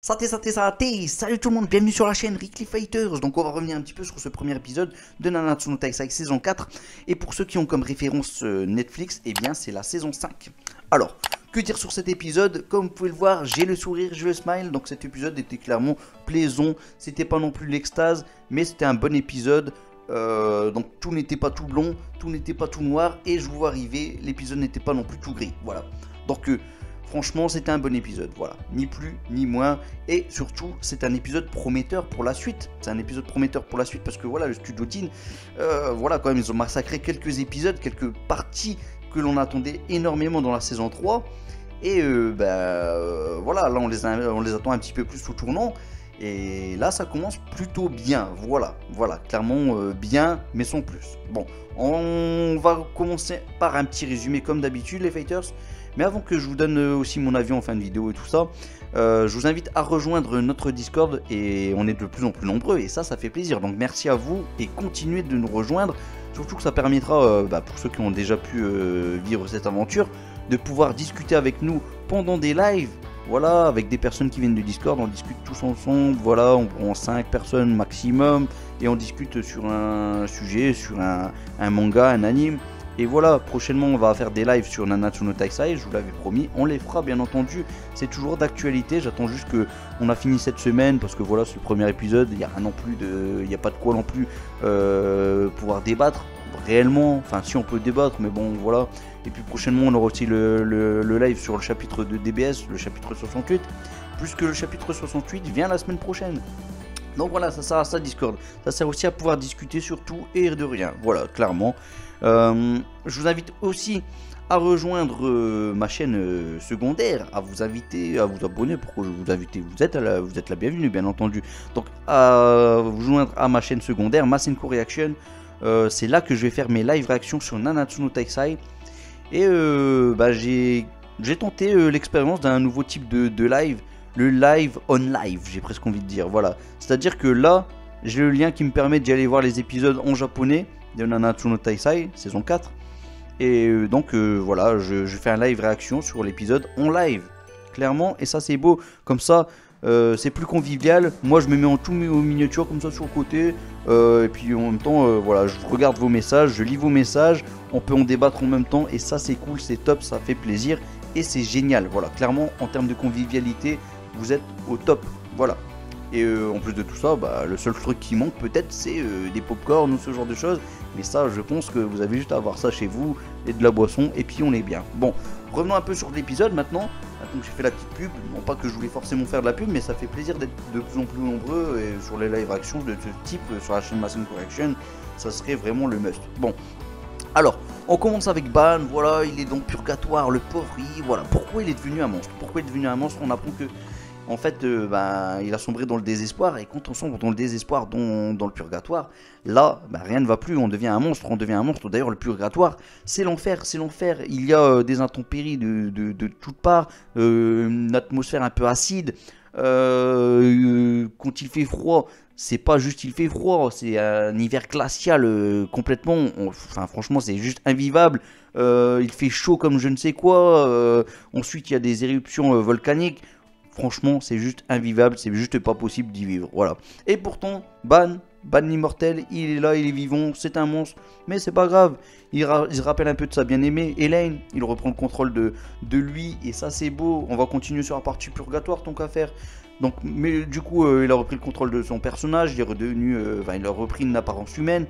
Salut tout le monde, bienvenue sur la chaîne Weekly Fighters. Donc on va revenir un petit peu sur ce premier épisode de Nanatsu no Taizai saison 4. Et pour ceux qui ont comme référence Netflix, eh bien c'est la saison 5. Alors, que dire sur cet épisode? Comme vous pouvez le voir, j'ai le sourire, j'ai le smile. Donc cet épisode était clairement plaisant. C'était pas non plus l'extase, mais c'était un bon épisode. Donc tout n'était pas tout blond, tout n'était pas tout noir. Et je vous vois arriver, l'épisode n'était pas non plus tout gris. Voilà. Donc franchement, c'était un bon épisode, voilà, ni plus ni moins, et surtout, c'est un épisode prometteur pour la suite. C'est un épisode prometteur pour la suite parce que voilà, le studio Teen, voilà, quand même, ils ont massacré quelques épisodes, quelques parties que l'on attendait énormément dans la saison 3, et voilà, là on les attend un petit peu plus au tournant, et là ça commence plutôt bien, voilà, clairement bien, mais sans plus. Bon, on va commencer par un petit résumé comme d'habitude les fighters. Mais avant que je vous donne aussi mon avis en fin de vidéo et tout ça, je vous invite à rejoindre notre Discord et on est de plus en plus nombreux et ça fait plaisir. Donc merci à vous et continuez de nous rejoindre. Surtout que ça permettra, pour ceux qui ont déjà pu vivre cette aventure, de pouvoir discuter avec nous pendant des lives. Voilà, avec des personnes qui viennent du Discord, on discute tous ensemble. Voilà, on prend 5 personnes maximum et on discute sur un sujet, sur un manga, un anime. Et voilà, prochainement on va faire des lives sur Nanatsu no Taizai, je vous l'avais promis, on les fera bien entendu, c'est toujours d'actualité, j'attends juste que on a fini cette semaine parce que voilà c'est le premier épisode, il n'y a rien non plus il n'y a pas de quoi non plus pouvoir débattre réellement, enfin si on peut débattre mais bon voilà, et puis prochainement on aura aussi le live sur le chapitre de DBS, le chapitre 68, puisque le chapitre 68 vient la semaine prochaine. Donc voilà, ça sert à ça Discord, ça sert aussi à pouvoir discuter sur tout et de rien, voilà, clairement. Je vous invite aussi à rejoindre ma chaîne secondaire, à vous inviter, à vous abonner. Pourquoi je vous invite? Vous êtes la bienvenue bien entendu. Donc à vous joindre à ma chaîne secondaire, Masenko Reaction. C'est là que je vais faire mes live réactions sur Nanatsu no Taizai. Et j'ai tenté l'expérience d'un nouveau type de live, le live on live, j'ai presque envie de dire. Voilà, c'est-à-dire que là, j'ai le lien qui me permet d'y aller voir les épisodes en japonais de Nanatsu no Taizai, saison 4. Et donc voilà, je fais un live réaction sur l'épisode en live, clairement, et ça c'est beau, comme ça c'est plus convivial. Moi je me mets en tout au miniature comme ça sur le côté, et puis en même temps, voilà, je regarde vos messages, je lis vos messages, on peut en débattre en même temps, et ça c'est cool, c'est top, ça fait plaisir, et c'est génial, voilà, clairement en termes de convivialité, vous êtes au top, voilà. Et en plus de tout ça, le seul truc qui manque peut-être c'est des pop-corn ou ce genre de choses. Mais ça, je pense que vous avez juste à avoir ça chez vous et de la boisson et puis on est bien. Bon, revenons un peu sur l'épisode maintenant. Maintenant que j'ai fait la petite pub, non pas que je voulais forcément faire de la pub, mais ça fait plaisir d'être de plus en plus nombreux et sur les live actions de ce type sur la chaîne Masenko Reaction, ça serait vraiment le must. Bon, alors, on commence avec Ban, voilà, il est dans le purgatoire, le pauvre, voilà. Pourquoi il est devenu un monstre? Pourquoi il est devenu un monstre? On apprend que en fait, il a sombré dans le désespoir, et quand on sombre dans le désespoir, dans le purgatoire, là, rien ne va plus, on devient un monstre, D'ailleurs, le purgatoire, c'est l'enfer, il y a des intempéries de toutes parts, une atmosphère un peu acide, quand il fait froid, c'est pas juste il fait froid, c'est un hiver glacial complètement, enfin franchement c'est juste invivable, il fait chaud comme je ne sais quoi, ensuite il y a des éruptions volcaniques. Franchement, c'est juste invivable, c'est juste pas possible d'y vivre, voilà. Et pourtant, Ban l'immortel, il est là, il est vivant, c'est un monstre, mais c'est pas grave. Il se rappelle un peu de sa bien-aimée, Elaine, il reprend le contrôle de lui, et ça c'est beau. On va continuer sur la partie purgatoire, tant qu'à faire. Donc, mais du coup, il a repris le contrôle de son personnage, il est redevenu, il a repris une apparence humaine.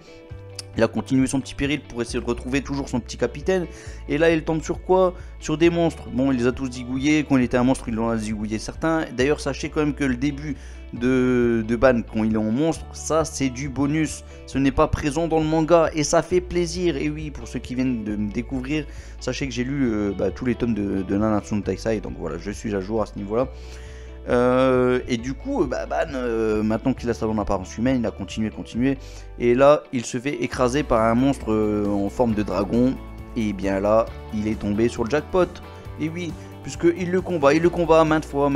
Il a continué son petit périple pour essayer de retrouver toujours son petit capitaine. Et là, il tombe sur quoi? Sur des monstres. Bon, il les a tous zigouillés. Quand il était un monstre, il en a zigouillé certains. D'ailleurs, sachez quand même que le début de Ban, quand il est en monstre, ça, c'est du bonus. Ce n'est pas présent dans le manga. Et ça fait plaisir. Et oui, pour ceux qui viennent de me découvrir, sachez que j'ai lu tous les tomes de Nanatsu no Taizai. Donc voilà, je suis à jour à ce niveau-là. Et du coup, Ban, maintenant qu'il a sa bonne apparence humaine, il a continué, et là, il se fait écraser par un monstre en forme de dragon, et bien là, il est tombé sur le jackpot, et oui, puisqu'il le combat maintes fois,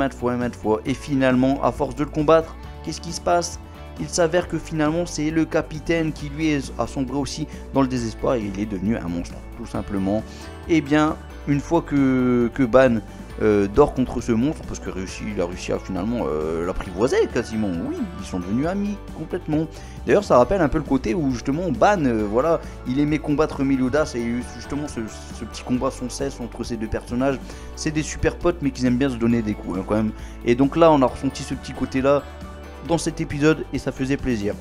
et finalement, à force de le combattre, qu'est-ce qui se passe? Il s'avère que finalement, c'est le capitaine qui lui a sombré aussi dans le désespoir, et il est devenu un monstre, tout simplement. Et bien, une fois que Ban dort contre ce monstre, parce que il a réussi à finalement l'apprivoiser quasiment. Oui, ils sont devenus amis complètement. D'ailleurs, ça rappelle un peu le côté où justement Ban, voilà, il aimait combattre Meliodas et justement ce petit combat sans cesse entre ces deux personnages. C'est des super potes, mais qu'ils aiment bien se donner des coups hein, quand même. Et donc là, on a ressenti ce petit côté-là dans cet épisode et ça faisait plaisir.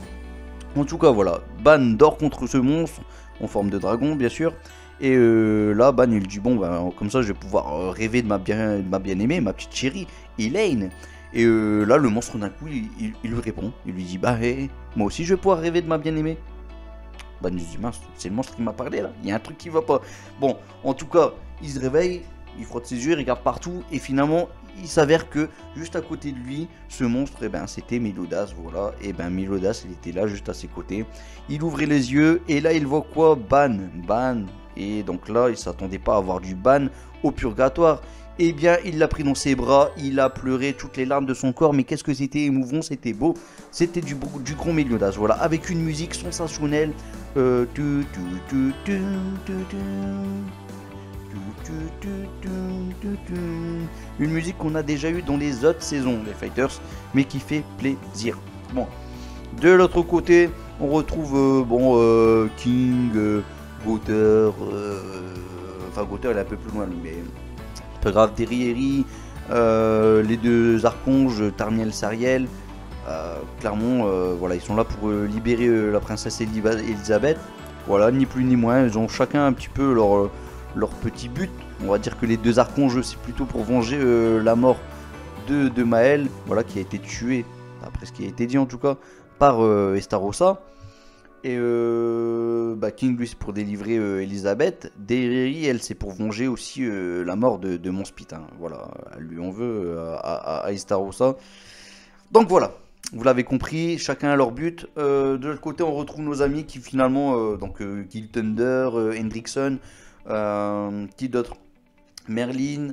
En tout cas, voilà, Ban dort contre ce monstre en forme de dragon, bien sûr. Et là, Ban il dit bon, ben, comme ça je vais pouvoir rêver de ma bien-aimée, ma petite chérie, Elaine. Et là, le monstre d'un coup, il lui répond. Il lui dit bah, hey, moi aussi je vais pouvoir rêver de ma bien-aimée. Ban il dit mince, c'est le monstre qui m'a parlé là, il y a un truc qui va pas. Bon, en tout cas, il se réveille, il frotte ses yeux, il regarde partout. Et finalement, il s'avère que juste à côté de lui, ce monstre, eh ben, c'était Meliodas, voilà. Et ben Meliodas, il était là juste à ses côtés. Il ouvrait les yeux et là, il voit quoi? Ban. Et donc là, il s'attendait pas à avoir du Ban au purgatoire. Eh bien, il l'a pris dans ses bras, il a pleuré toutes les larmes de son corps, mais qu'est-ce que c'était émouvant, c'était beau. C'était du grand Meliodas, voilà, avec une musique sensationnelle. Une musique qu'on a déjà eue dans les autres saisons des Fighters, mais qui fait plaisir. Bon, de l'autre côté, on retrouve King, Gauter, enfin Gauter il est un peu plus loin, mais c'est pas grave, Derrieri, les deux archanges, Tarniel, Sariel, clairement, voilà, ils sont là pour libérer la princesse Elisabeth. Voilà, ni plus ni moins, ils ont chacun un petit peu leur petit but. On va dire que les deux archanges, c'est plutôt pour venger la mort de Maël, voilà, qui a été tué, après ce qui a été dit en tout cas, par Estarossa. Et King, lui, c'est pour délivrer Elisabeth. Derrieri, elle, c'est pour venger aussi la mort de Mons Pitt. Voilà, elle lui en veut à Estarossa. Donc voilà, vous l'avez compris, chacun a leur but. De l'autre côté, on retrouve nos amis qui finalement, Kill Thunder, Hendrickson, qui d'autre? Merlin,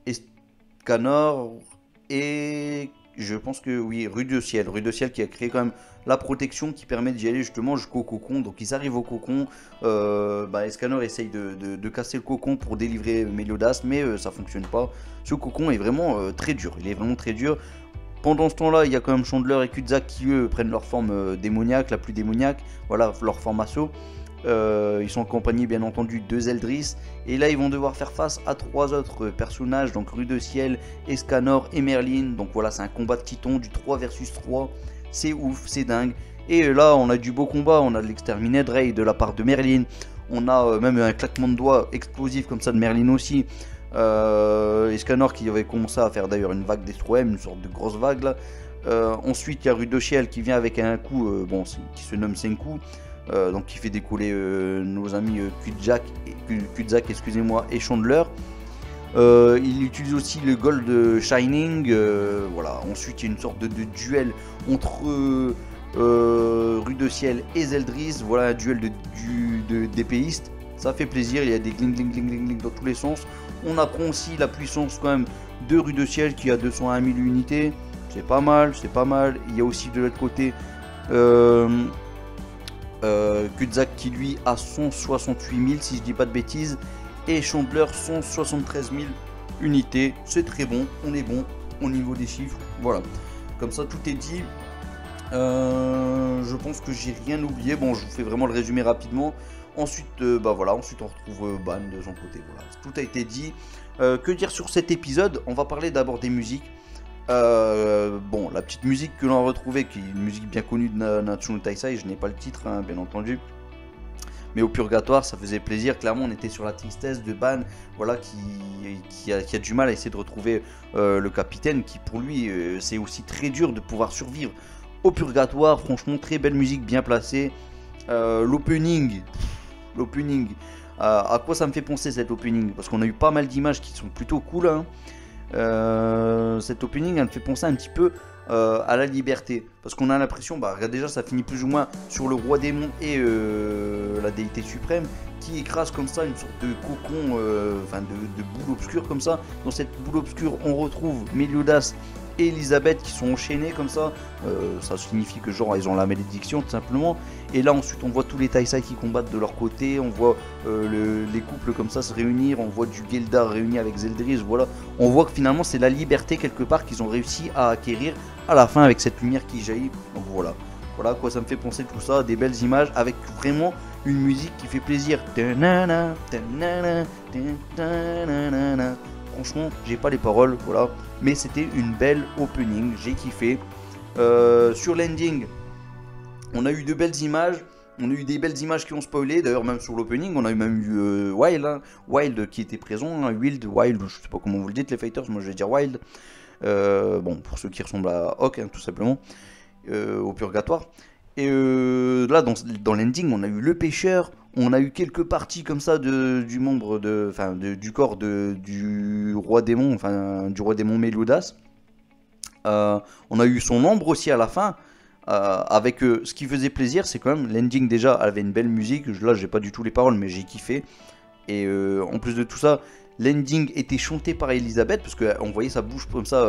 Escanor et je pense que oui, Rue de Ciel qui a créé quand même la protection qui permet d'y aller justement jusqu'au cocon. Donc ils arrivent au cocon, Escanor essaye de casser le cocon pour délivrer Meliodas, mais ça fonctionne pas. Ce cocon est vraiment très dur, il est vraiment très dur. Pendant ce temps-là, il y a quand même Chandler et Cusack qui eux prennent leur forme démoniaque, la plus démoniaque, voilà leur forme assaut. Ils sont accompagnés bien entendu de Zeldris et là ils vont devoir faire face à trois autres personnages, donc Rue de Ciel, Escanor et Merlin. Donc voilà, c'est un combat de titans, du 3 versus 3, c'est ouf, c'est dingue. Et là on a du beau combat, on a de l'exterminated Ray de la part de Merlin, on a même un claquement de doigts explosif comme ça de Merlin aussi. Escanor qui avait commencé à faire d'ailleurs une vague d'Estroem, une sorte de grosse vague là. Ensuite il y a Rue de Ciel qui vient avec un coup qui se nomme Senku. Donc qui fait décoller nos amis Cusack et Chandler. Il utilise aussi le Gold Shining. Voilà. Ensuite il y a une sorte de duel entre Rue de Ciel et Zeldris. Voilà un duel d'épéistes. Ça fait plaisir, il y a des gling dans tous les sens. On apprend aussi la puissance quand même de Rue de Ciel qui a 201 000 unités. C'est pas mal, c'est pas mal. Il y a aussi de l'autre côté Cusack qui lui a 168 000 si je dis pas de bêtises, et Chandler 173 000 unités. C'est très bon, on est bon au niveau des chiffres. Voilà, comme ça tout est dit. Je pense que j'ai rien oublié. Bon, je vous fais vraiment le résumé rapidement. Ensuite, ensuite on retrouve Ban de son côté. Voilà, tout a été dit. Que dire sur cet épisode? On va parler d'abord des musiques. La petite musique que l'on a retrouvée, qui est une musique bien connue de Nanatsu no Taisai, je n'ai pas le titre, bien entendu. Mais au purgatoire, ça faisait plaisir. Clairement, on était sur la tristesse de Ban, voilà, qui a du mal à essayer de retrouver le capitaine, qui pour lui, c'est aussi très dur de pouvoir survivre au purgatoire. Franchement, très belle musique, bien placée. L'opening, à quoi ça me fait penser cet opening? Parce qu'on a eu pas mal d'images qui sont plutôt cool, hein. Cet opening elle me fait penser un petit peu à la liberté, parce qu'on a l'impression, déjà ça finit plus ou moins sur le roi démon et la déité suprême qui écrase comme ça une sorte de cocon, de boule obscure comme ça. Dans cette boule obscure on retrouve Meliodas et Elisabeth qui sont enchaînés comme ça. Ça signifie que genre ils ont la malédiction tout simplement. Et là ensuite on voit tous les Taisai qui combattent de leur côté, on voit les couples comme ça se réunir, on voit du Geldar réuni avec Zeldris, voilà. On voit que finalement c'est la liberté quelque part qu'ils ont réussi à acquérir à la fin avec cette lumière qui jaillit. Donc voilà. Voilà à quoi ça me fait penser tout ça, des belles images avec vraiment une musique qui fait plaisir. Franchement, j'ai pas les paroles, voilà. Mais c'était une belle opening, j'ai kiffé. Sur l'ending, on a eu de belles images. On a eu des belles images qui ont spoilé. D'ailleurs, même sur l'opening, on a eu même eu Wild, hein, Wild qui était présent. Hein, Wild, je sais pas comment vous le dites, les fighters. Moi, je vais dire Wild. Bon, pour ceux qui ressemblent à Hawk, hein, tout simplement. Au purgatoire. Et là, dans l'ending, on a eu le pêcheur. On a eu quelques parties comme ça du membre du corps du roi démon, du roi démon Meludas. On a eu son ombre aussi à la fin. Avec ce qui faisait plaisir, c'est quand même l'ending déjà avait une belle musique. Là, j'ai pas du tout les paroles, mais j'ai kiffé. Et en plus de tout ça, l'ending était chanté par Elisabeth parce qu'on voyait sa bouche comme ça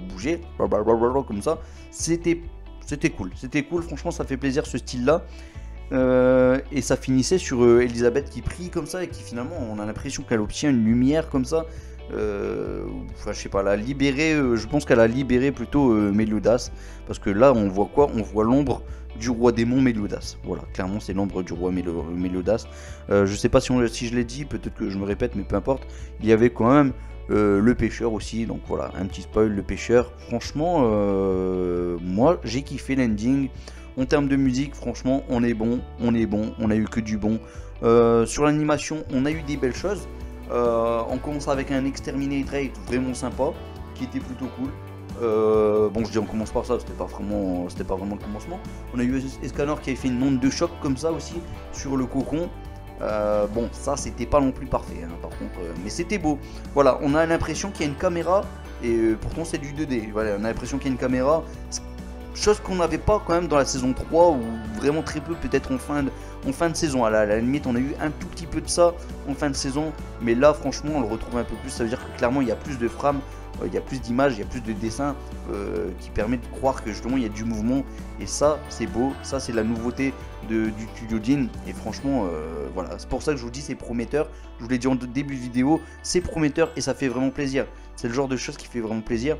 bouger, comme ça. C'était cool. Franchement, ça fait plaisir ce style-là. Et ça finissait sur Elisabeth qui prie comme ça et qui finalement, on a l'impression qu'elle obtient une lumière comme ça. Je sais pas, elle a libéré, je pense qu'elle a libéré plutôt Meludas, parce que là on voit quoi? On voit l'ombre du roi démon Meludas. Voilà, clairement c'est l'ombre du roi Meludas. Je sais pas si je l'ai dit, peut-être que je me répète, mais peu importe. Il y avait quand même le pêcheur aussi, donc voilà, un petit spoil, le pêcheur. Franchement, moi j'ai kiffé l'ending. En termes de musique, franchement, on est bon, on a eu que du bon. Sur l'animation, on a eu des belles choses. On commence avec un Exterminate Rate vraiment sympa, qui était plutôt cool. Bon, je dis on commence par ça, c'était pas vraiment le commencement. On a eu Escanor qui avait fait une onde de choc comme ça aussi sur le cocon. Bon, ça c'était pas non plus parfait, hein, par contre, mais c'était beau. Voilà, on a l'impression qu'il y a une caméra, et pourtant c'est du 2D. Voilà, on a l'impression qu'il y a une caméra. Chose qu'on n'avait pas quand même dans la saison 3, ou vraiment très peu, peut-être en fin de saison. À la limite, on a eu un tout petit peu de ça en fin de saison, mais là, franchement, on le retrouve un peu plus. Ça veut dire que clairement, il y a plus de frames, il y a plus d'images, il y a plus de dessins qui permettent de croire que justement, il y a du mouvement. Et ça, c'est beau. Ça, c'est la nouveauté du studio Jin. Et franchement, voilà, c'est pour ça que je vous dis, c'est prometteur. Je vous l'ai dit en début de vidéo, c'est prometteur et ça fait vraiment plaisir. C'est le genre de choses qui fait vraiment plaisir.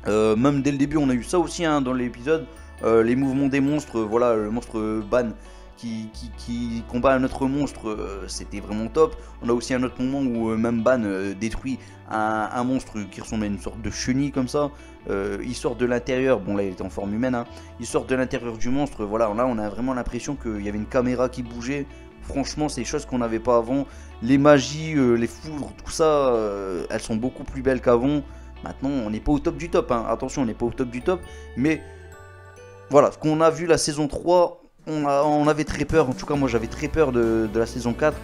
Même dès le début on a eu ça aussi hein, dans l'épisode, les mouvements des monstres, voilà, le monstre Ban qui combat un autre monstre, c'était vraiment top. On a aussi un autre moment où même Ban détruit un monstre qui ressemble à une sorte de chenille comme ça. Il sort de l'intérieur, bon là il était en forme humaine, hein. Il sort de l'intérieur du monstre, voilà, là on a vraiment l'impression qu'il y avait une caméra qui bougeait. Franchement, c'est des choses qu'on n'avait pas avant. Les magies, les foudres, tout ça, elles sont beaucoup plus belles qu'avant. Maintenant, on n'est pas au top du top, hein. Attention, on n'est pas au top du top, mais voilà, ce qu'on a vu la saison 3, on avait très peur, en tout cas moi j'avais très peur de la saison 4,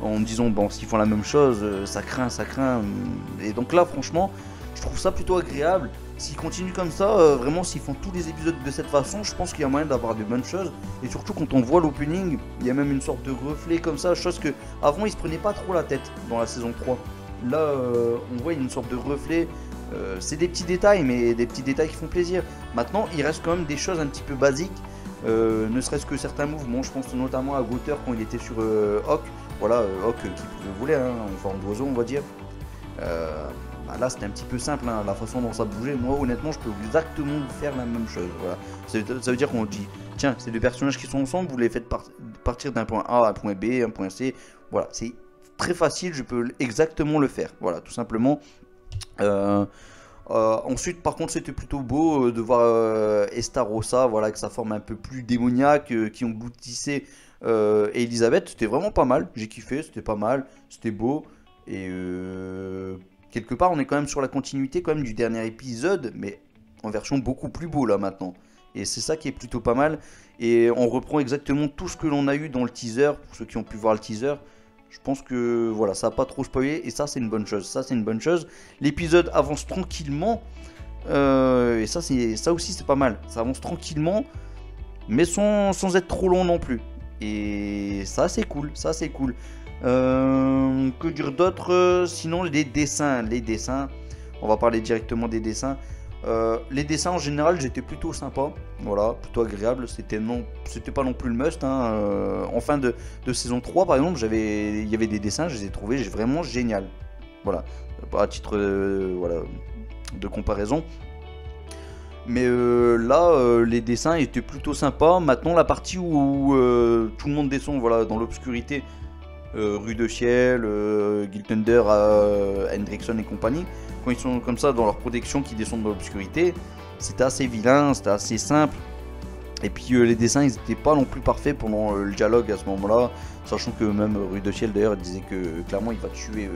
en me disant, bon, s'ils font la même chose, ça craint, et donc là, franchement, je trouve ça plutôt agréable. S'ils continuent comme ça, vraiment, s'ils font tous les épisodes de cette façon, je pense qu'il y a moyen d'avoir de bonnes choses, et surtout quand on voit l'opening, il y a même une sorte de reflet comme ça, chose que avant ils se prenaient pas trop la tête dans la saison 3. Là, on voit une sorte de reflet. C'est des petits détails, mais des petits détails qui font plaisir. Maintenant, il reste quand même des choses un petit peu basiques. Ne serait-ce que certains mouvements. Je pense notamment à Gauter quand il était sur Hawk. Voilà, Hawk qui pouvait voler, hein, en forme d'oiseau, on va dire. Là, c'était un petit peu simple, hein, la façon dont ça bougeait. Moi, honnêtement, je peux exactement faire la même chose. Voilà. Ça veut dire qu'on dit, tiens, ces deux personnages qui sont ensemble, vous les faites partir d'un point A à un point B, un point C. Voilà, c'est très facile, je peux exactement le faire. Voilà, tout simplement. Ensuite, par contre, c'était plutôt beau de voir Estarossa, voilà, avec sa forme un peu plus démoniaque, qui engloutissait Elisabeth. C'était vraiment pas mal. J'ai kiffé, c'était pas mal, c'était beau. Et quelque part, on est quand même sur la continuité quand même du dernier épisode, mais en version beaucoup plus beau là maintenant. Et c'est ça qui est plutôt pas mal. Et on reprend exactement tout ce que l'on a eu dans le teaser, pour ceux qui ont pu voir le teaser. Je pense que voilà, ça n'a pas trop spoilé et ça c'est une bonne chose. Ça c'est une bonne chose. L'épisode avance tranquillement et ça aussi c'est pas mal. Ça avance tranquillement, mais sans être trop long non plus. Et ça c'est cool, ça c'est cool. Que dire d'autre? Sinon les dessins, on va parler directement des dessins. Les dessins en général j'étais plutôt sympa, voilà, plutôt agréable, c'était pas non plus le must, hein. En fin de saison 3 par exemple, il y avait des dessins, je les ai trouvés vraiment génial. Voilà, à titre voilà, de comparaison. Mais là, les dessins étaient plutôt sympas. Maintenant, la partie où tout le monde descend, voilà, dans l'obscurité, Rue de Ciel, Guild Thunder, Hendrickson et compagnie, quand ils sont comme ça dans leur protection qui descendent dans l'obscurité, c'était assez vilain, c'était assez simple. Et puis les dessins ils étaient pas non plus parfaits pendant le dialogue à ce moment-là, sachant que même Rue de Ciel d'ailleurs disait que clairement il va tuer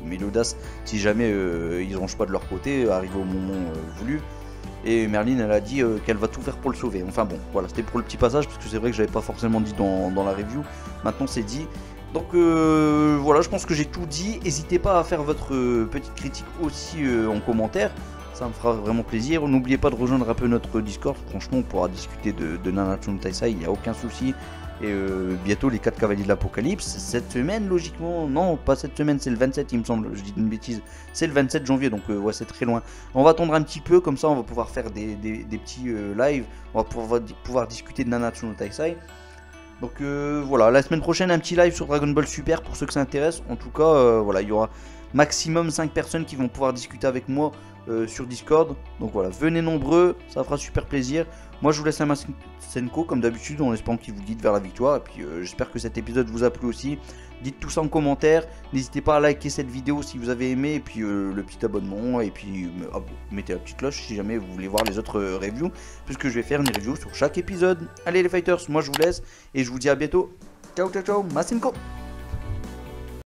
Mélodas si jamais ils rangent pas de leur côté, arrivé au moment voulu. Et Merlin elle a dit qu'elle va tout faire pour le sauver. Enfin bon, voilà, c'était pour le petit passage parce que c'est vrai que j'avais pas forcément dit dans la review. Maintenant c'est dit. Donc voilà, je pense que j'ai tout dit. N'hésitez pas à faire votre petite critique aussi en commentaire. Ça me fera vraiment plaisir. N'oubliez pas de rejoindre un peu notre Discord. Franchement, on pourra discuter de Nanatsu no Taisai, il n'y a aucun souci. Et bientôt les 4 cavaliers de l'Apocalypse. Cette semaine, logiquement, non, pas cette semaine, c'est le 27, il me semble. Je dis une bêtise. C'est le 27 janvier, donc ouais, c'est très loin. On va attendre un petit peu, comme ça, on va pouvoir faire des petits lives. On va pouvoir discuter de Nanatsu no Taisai. Donc voilà, la semaine prochaine, un petit live sur Dragon Ball Super pour ceux que ça intéresse. En tout cas, voilà, il y aura maximum 5 personnes qui vont pouvoir discuter avec moi sur Discord. Donc voilà, venez nombreux, ça fera super plaisir. Moi je vous laisse un Senko comme d'habitude en espérant qu'il vous guide vers la victoire. Et puis j'espère que cet épisode vous a plu aussi. Dites tout ça en commentaire. N'hésitez pas à liker cette vidéo si vous avez aimé. Et puis le petit abonnement. Et puis mettez la petite cloche si jamais vous voulez voir les autres reviews. Puisque je vais faire une review sur chaque épisode. Allez les fighters, moi je vous laisse. Et je vous dis à bientôt. Ciao ciao ciao, Masenko.